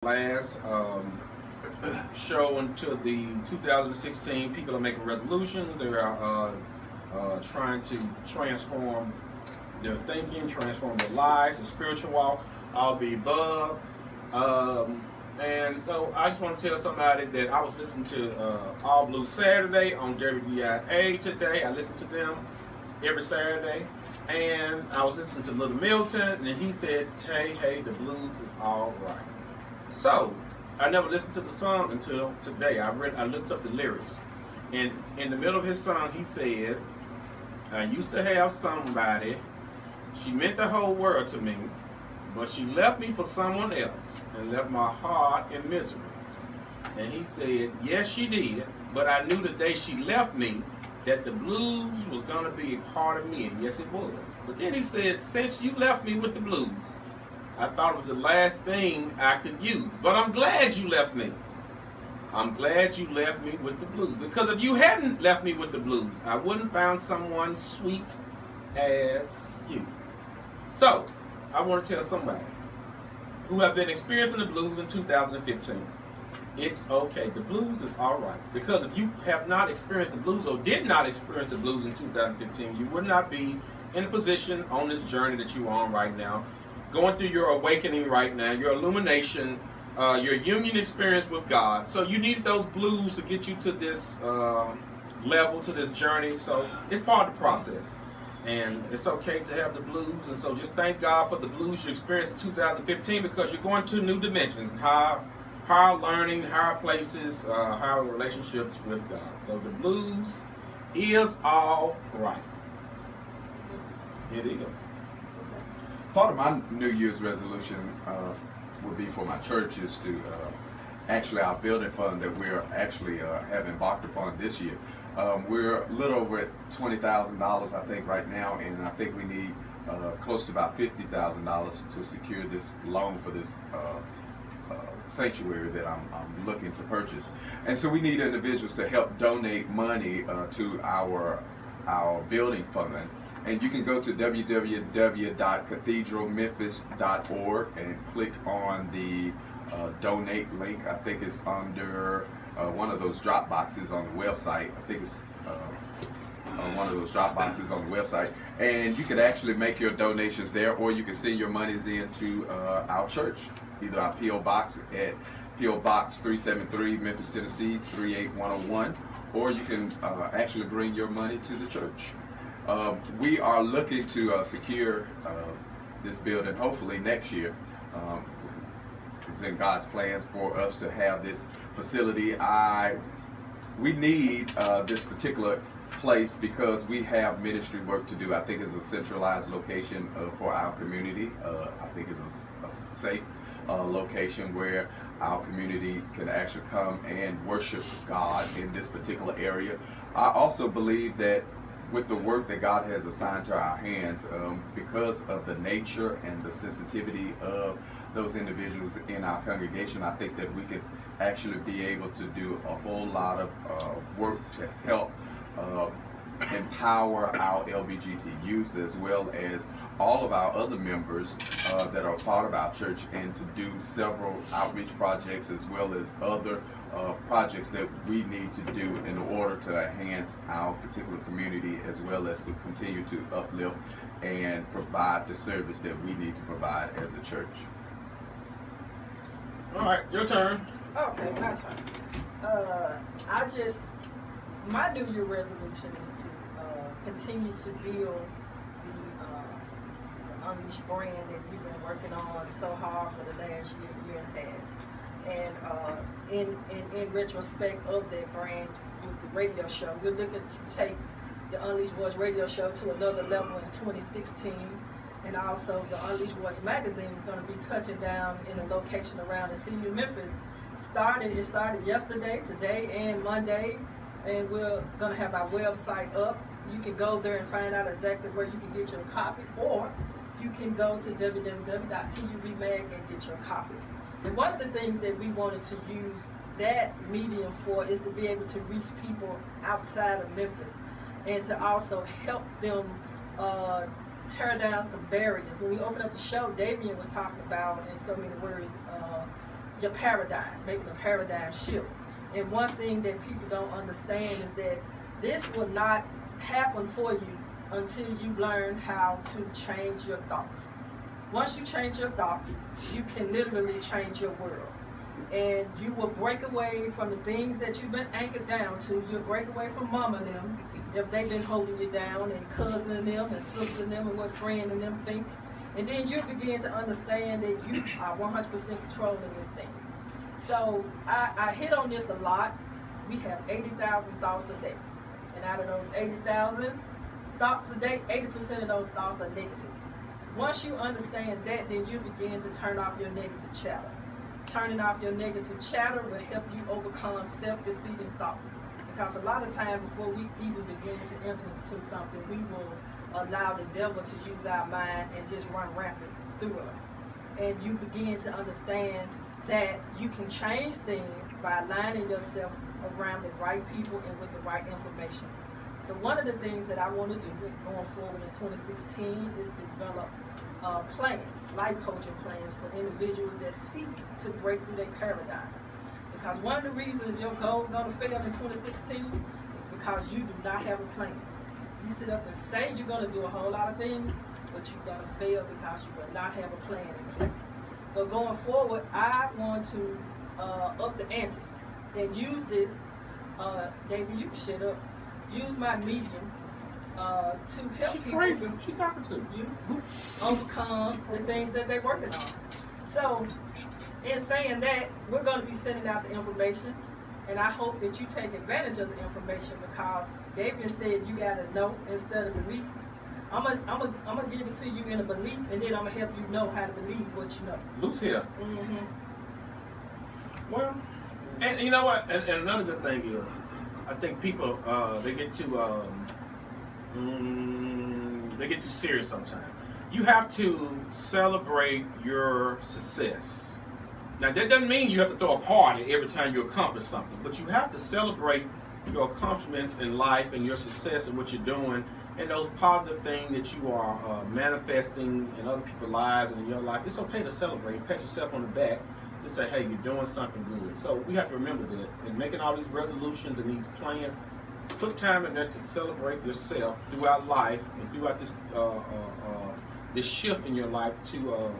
Last show until the 2016, people are making resolutions. They are trying to transform their thinking, transform their lives, their spiritual walk, all the above. And so I just want to tell somebody that I was listening to All Blue Saturday on WDIA today. I listen to them every Saturday. And I was listening to Little Milton, and he said, hey, the blues is all right. So, I never listened to the song until today. I looked up the lyrics. And in the middle of his song, he said, I used to have somebody, she meant the whole world to me, but she left me for someone else and left my heart in misery. And he said, yes, she did, but I knew the day she left me that the blues was going to be a part of me, and yes, it was. But then he said, since you left me with the blues, I thought it was the last thing I could use. But I'm glad you left me. I'm glad you left me with the blues. Because if you hadn't left me with the blues, I wouldn't found someone sweet as you. So, I want to tell somebody who have been experiencing the blues in 2015. It's okay. The blues is all right. Because if you have not experienced the blues or did not experience the blues in 2015, you would not be in a position on this journey that you're on right now, going through your awakening right now, your illumination, your union experience with God. So you need those blues to get you to this level, to this journey. So it's part of the process. And it's okay to have the blues. And so just thank God for the blues you experienced in 2015, because you're going to new dimensions, higher learning, higher places, higher relationships with God. So the blues is all right. It is. Part of my New Year's resolution would be for my church is to actually our building fund that we're actually have embarked upon this year. We're a little over at $20,000, I think, right now, and I think we need close to about $50,000 to secure this loan for this sanctuary that I'm looking to purchase. And so we need individuals to help donate money to our building fund. And you can go to www.cathedralmemphis.org and click on the donate link. I think it's under one of those drop boxes on the website. I think it's one of those drop boxes on the website. And you can actually make your donations there, or you can send your monies into our church, either our P.O. Box at P.O. Box 373, Memphis, Tennessee 38101, or you can actually bring your money to the church. We are looking to secure this building hopefully next year. It's in God's plans for us to have this facility. We need this particular place because we have ministry work to do. I think it's a centralized location for our community. I think it's a safe location where our community can actually come and worship God in this particular area. I also believe that with the work that God has assigned to our hands, because of the nature and the sensitivity of those individuals in our congregation, I think that we could actually be able to do a whole lot of work to help empower our LBGT youth, as well as all of our other members that are part of our church, and to do several outreach projects as well as other projects that we need to do in order to enhance our particular community, as well as to continue to uplift and provide the service that we need to provide as a church. All right, your turn. Okay, my turn. My New Year resolution is to continue to build the Unleashed brand that we've been working on so hard for the last year and a half. And in retrospect of that brand with the radio show, we're looking to take the Unleashed Voice radio show to another level in 2016. And also the Unleashed Voice magazine is going to be touching down in a location around the city of Memphis. It started yesterday, today, and Monday. And we're going to have our website up. You can go there and find out exactly where you can get your copy, or you can go to www.turemag and get your copy. And one of the things that we wanted to use that medium for is to be able to reach people outside of Memphis, and to also help them tear down some barriers. When we opened up the show, Damien was talking about, in so many words, your paradigm, making a paradigm shift. And one thing that people don't understand is that this will not happen for you until you learn how to change your thoughts. Once you change your thoughts, you can literally change your world. And you will break away from the things that you've been anchored down to. You'll break away from mama and them, if they've been holding you down, and cousin and them, and sister and them, and what friend and them think. And then you begin to understand that you are 100% controlling this thing. So I hit on this a lot. We have 80,000 thoughts a day. And out of those 80,000 thoughts a day, 80% of those thoughts are negative. Once you understand that, then you begin to turn off your negative chatter. Turning off your negative chatter will help you overcome self-defeating thoughts. Because a lot of times before we even begin to enter into something, we will allow the devil to use our mind and just run rampant through us. And you begin to understand that you can change things by aligning yourself around the right people and with the right information. So one of the things that I want to do going forward in 2016 is develop plans, life coaching plans for individuals that seek to break through their paradigm. Because one of the reasons your goal is going to fail in 2016 is because you do not have a plan. You sit up and say you're going to do a whole lot of things, but you're going to fail because you will not have a plan in place. So going forward, I want to up the ante and use this. David, you can shut up. Use my medium to help people. Crazy. She talking to you overcome the things that they're working on. So, in saying that, we're going to be sending out the information, and I hope that you take advantage of the information because David said you got to know instead of believe. I'm gonna give it to you in a belief, and then I'm gonna help you know how to believe what you know. Loose here. Mm-hmm. Well, and you know what? And another good thing is, I think people they get too serious sometimes. You have to celebrate your success. Now that doesn't mean you have to throw a party every time you accomplish something, but you have to celebrate your accomplishments in life and your success and what you're doing and those positive things that you are manifesting in other people's lives and in your life. It's okay to celebrate, pat yourself on the back, to say, hey, you're doing something good. So we have to remember that in making all these resolutions and these plans, put time in there to celebrate yourself throughout life and throughout this this shift in your life to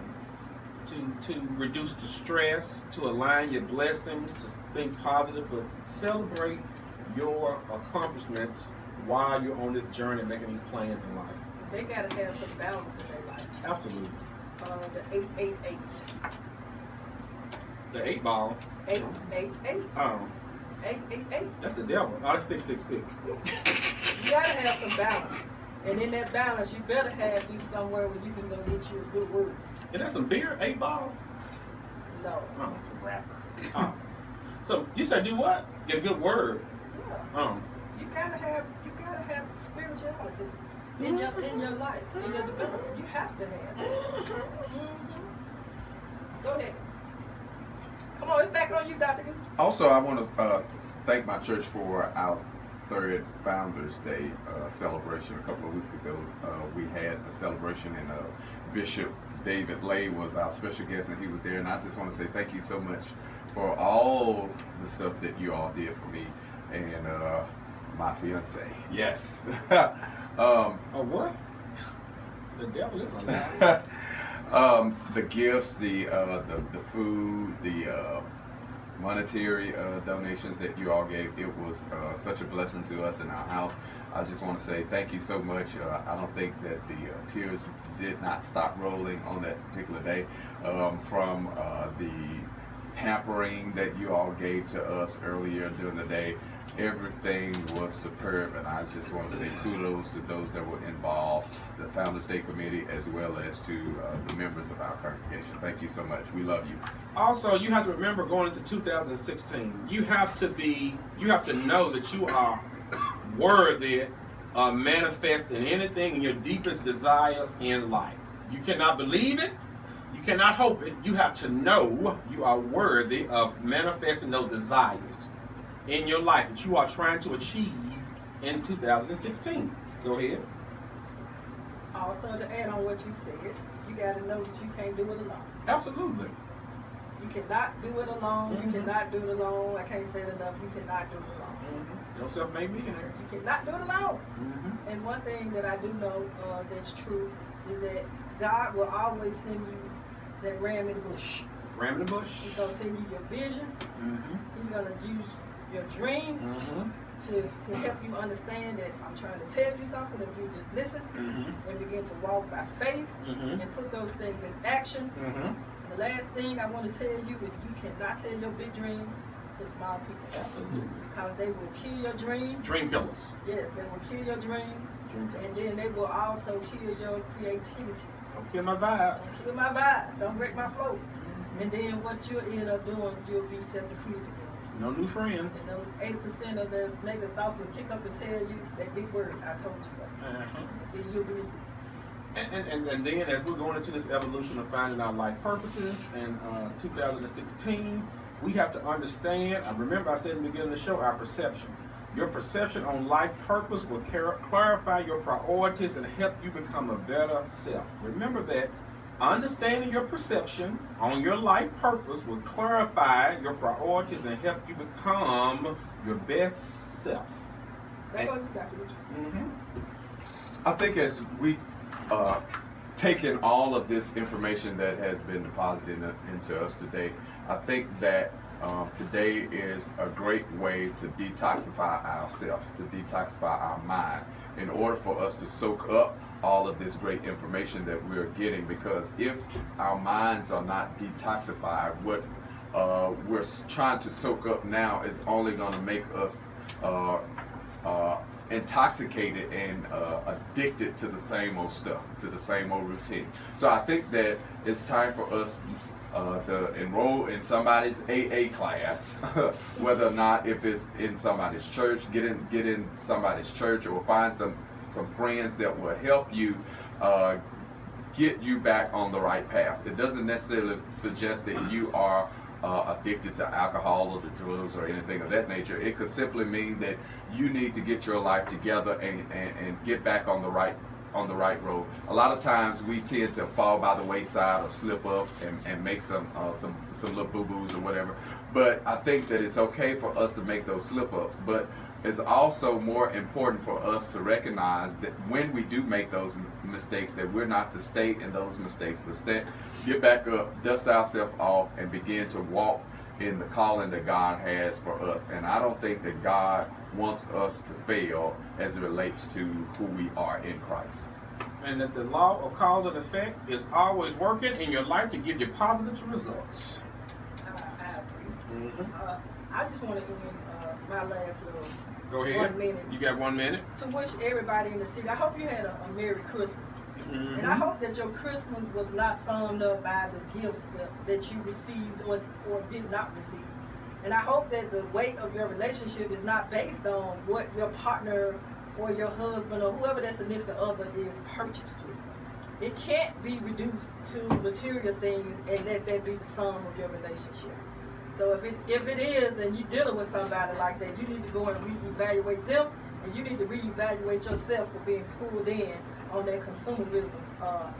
reduce the stress, to align your blessings, to think positive, but celebrate your accomplishments while you're on this journey making these plans in life. They gotta have some balance in their life. Absolutely. The 888. The 8 ball. 888. 888. That's the devil. Oh, that's 666. You gotta have some balance. And in that balance, you better have you somewhere where you can go get you a good word. And that's some beer, 8 ball? No. Oh, it's a rapper. Oh. So you said do what? Get a good word. Yeah. You gotta have spirituality in your life, in your development. You have to have it. Mm-hmm. Go ahead. Come on, it's back on you, Dr. Goose. Also, I want to thank my church for our third Founders Day celebration. A couple of weeks ago, we had a celebration, and Bishop David Lay was our special guest, and he was there. And I just want to say thank you so much for all the stuff that you all did for me and my fiance. Yes. Oh, what? The devil is alive. The gifts, the food, the monetary donations that you all gave, it was such a blessing to us in our house. I just want to say thank you so much. I don't think that the tears did not stop rolling on that particular day from the pampering that you all gave to us earlier during the day. Everything was superb, and I just want to say kudos to those that were involved, the Founders Day Committee, as well as to the members of our congregation. Thank you so much. We love you. Also, you have to remember going into 2016, you have to know that you are worthy of manifesting anything in your deepest desires in life. You cannot believe it. You cannot hope it. You have to know you are worthy of manifesting those desires in your life that you are trying to achieve in 2016. Go ahead. Also, to add on what you said, you got to know that you can't do it alone. Absolutely. You cannot do it alone. You cannot do it alone. I can't say it enough. You cannot do it alone. No self-made millionaires. You cannot do it alone. And one thing that I do know that's true is that God will always send you that ram in the bush. Ram in the bush. He's going to send you your vision. He's going to use your dreams to help you understand that I'm trying to tell you something. If you just listen and begin to walk by faith and put those things in action. The last thing I want to tell you is you cannot tell your big dream to small people. Absolutely. Because they will kill your dream. Dream killers. Yes, they will kill your dream. Dream killers. And then they will also kill your creativity. Don't kill my vibe. Don't kill my vibe. Don't break my flow. And then what you'll end up doing, you'll be self-defeated. No new friends. And those 80% of the negative thoughts will kick up and tell you that big word, I told you so. Then you'll believe it. And then as we're going into this evolution of finding our life purposes in 2016, we have to understand, I remember I said in the beginning of the show, our perception. Your perception on life purpose will clarify your priorities and help you become a better self. Remember that understanding your perception on your life purpose will clarify your priorities and help you become your best self. Back on you, Dr. Richard. I think as we taken all of this information that has been deposited into us today, I think that today is a great way to detoxify ourselves, to detoxify our mind, in order for us to soak up all of this great information that we're getting. Because if our minds are not detoxified, what we're trying to soak up now is only going to make us intoxicated and addicted to the same old stuff, to the same old routine. So I think that it's time for us to enroll in somebody's AA class, whether or not if it's in somebody's church, get in somebody's church, or find some friends that will help you get you back on the right path. It doesn't necessarily suggest that you are addicted to alcohol or to drugs or anything of that nature. It could simply mean that you need to get your life together and get back on the right road. A lot of times we tend to fall by the wayside or slip up and make some little boo-boos or whatever. But I think that it's okay for us to make those slip-ups. But it's also more important for us to recognize that when we do make those mistakes, that we're not to stay in those mistakes, but get back up, dust ourselves off, and begin to walk in the calling that God has for us. And I don't think that God wants us to fail as it relates to who we are in Christ. And that the law of cause and effect is always working in your life to give you positive results. I agree. I just want to end my last little Go ahead. 1 minute. You got 1 minute. To wish everybody in the city, I hope you had a Merry Christmas. And I hope that your Christmas was not summed up by the gifts that you received or did not receive. And I hope that the weight of your relationship is not based on what your partner or your husband or whoever that significant other is purchased you. It can't be reduced to material things and let that be the sum of your relationship. So if it is, and you're dealing with somebody like that, you need to go and reevaluate them, and you need to reevaluate yourself for being pulled in on that consumerism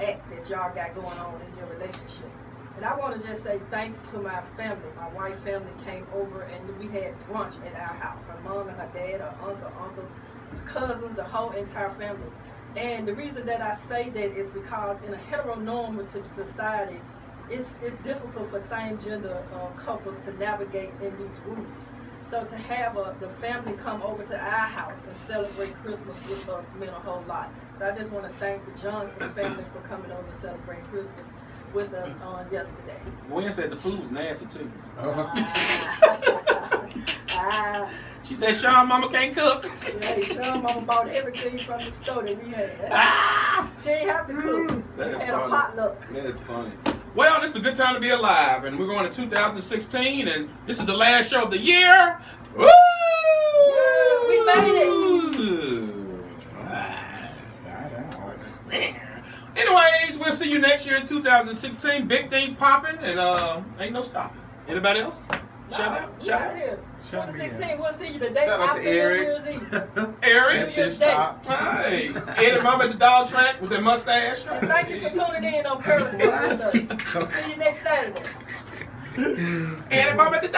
act that y'all got going on in your relationship. And I want to just say thanks to my family. My wife's family came over and we had brunch at our house. Her mom and her dad, her aunts, her uncles, cousins, the whole entire family. And the reason that I say that is because in a heteronormative society, it's difficult for same-gender couples to navigate in these rules. So to have the family come over to our house and celebrate Christmas with us meant a whole lot. So I just want to thank the Johnson family for coming over and celebrating Christmas with us on yesterday. Gwen said the food was nasty too. She said Sean mama can't cook. Yeah, Sean mama bought everything from the store that we had. She ain't have to cook. That We is had funny. a potluck. That is funny. Well, this is a good time to be alive, and we're going to 2016, and this is the last show of the year. Woo! We made it. Anyways, we'll see you next year in 2016. Big things popping, and ain't no stopping. Anybody else? Shout out. Shout out. Here. Shout out 2016, we'll see you the day Shout out to after New Eric. Year's Eve. Eric. New Year's Day. Hey, Eddie Mama at the dog track with that mustache. And thank you for tuning in on Periscope with us. See you next Saturday. And if I'm at the